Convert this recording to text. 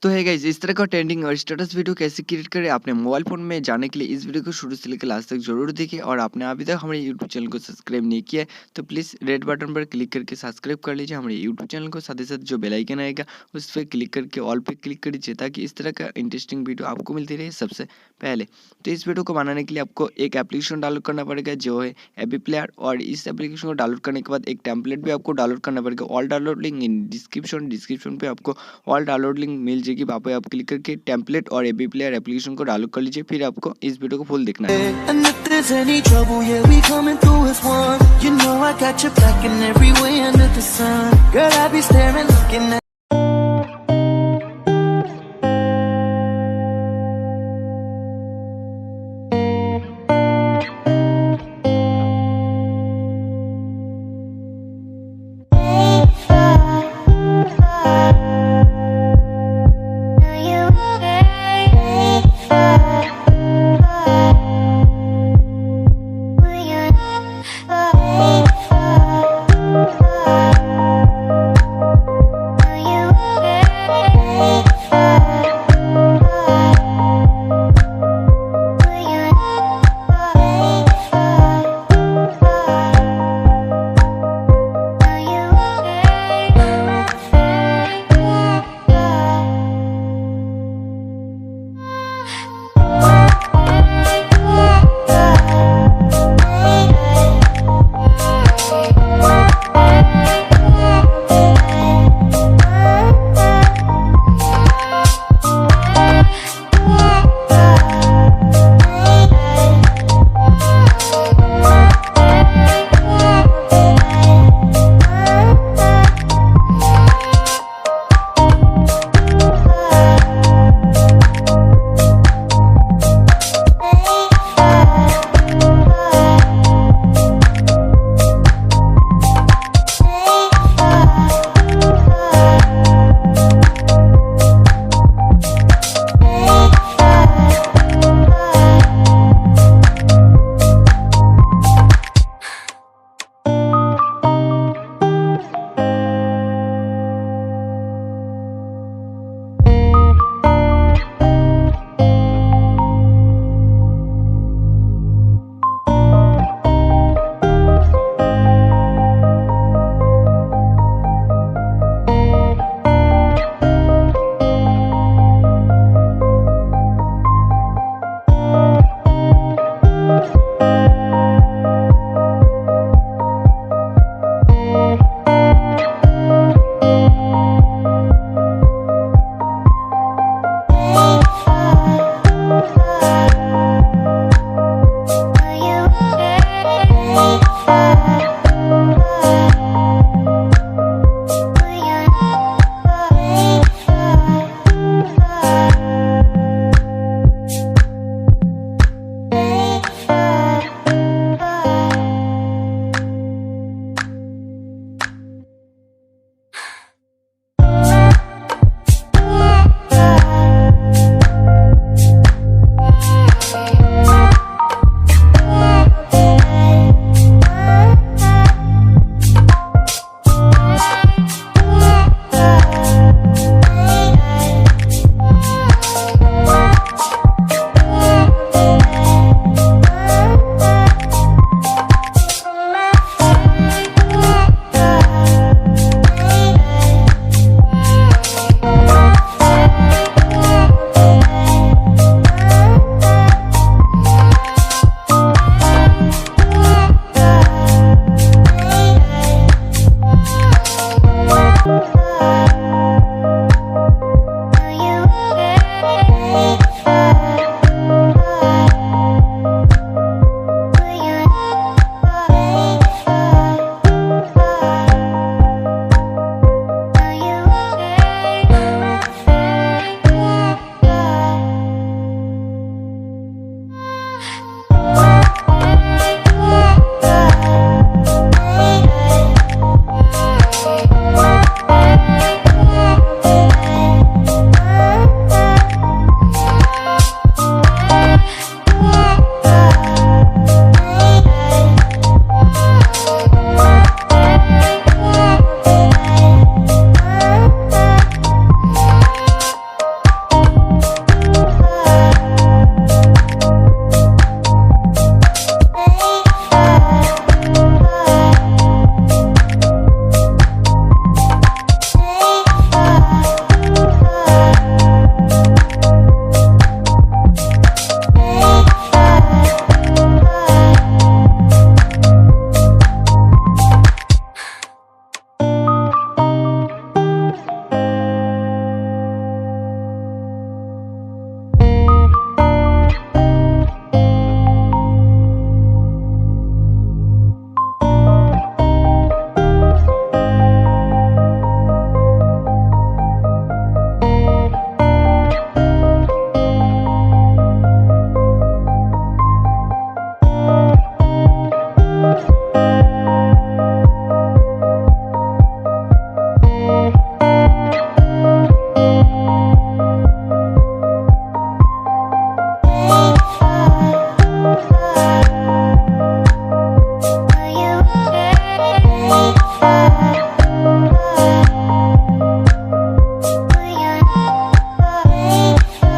तो है गाइस, इस तरह का ट्रेंडिंग और स्टेटस वीडियो कैसे क्रिएट करें आपने मोबाइल फोन में जाने के लिए इस वीडियो को शुरू से लेकर लास्ट तक जरूर देखिए। और आपने अभी तक हमारे यूट्यूब चैनल को सब्सक्राइब नहीं किया है तो प्लीज़ रेड बटन पर क्लिक करके सब्सक्राइब कर लीजिए हमारे यूट्यूब चैनल को। साथ ही साथ जो बेल आइकन आएगा उस पर क्लिक करके ऑल पे क्लिक कर दीजिए ताकि इस तरह का इंटरेस्टिंग वीडियो आपको मिलती रहे सबसे पहले। तो इस वीडियो को बनाने के लिए आपको एक एप्लीकेशन डाउनलोड करना पड़ेगा जो है एबी प्लेयर। और इस एप्लीकेशन को डाउनलोड करने के बाद एक टेम्पलेट भी आपको डाउनलोड करना पड़ेगा। All download link in description पे आपको ऑल डाउनलोड लिंक मिल जाएगी। वहाँ पे आप क्लिक करके टेम्पलेट और एबी प्लेयर एप्लीकेशन को डाउनलोड कर लीजिए। फिर आपको इस वीडियो को फुल देखना है। And if there's any trouble, yeah, we coming through as one. You know I got your back in every way under the sun. Girl, I be staring, looking at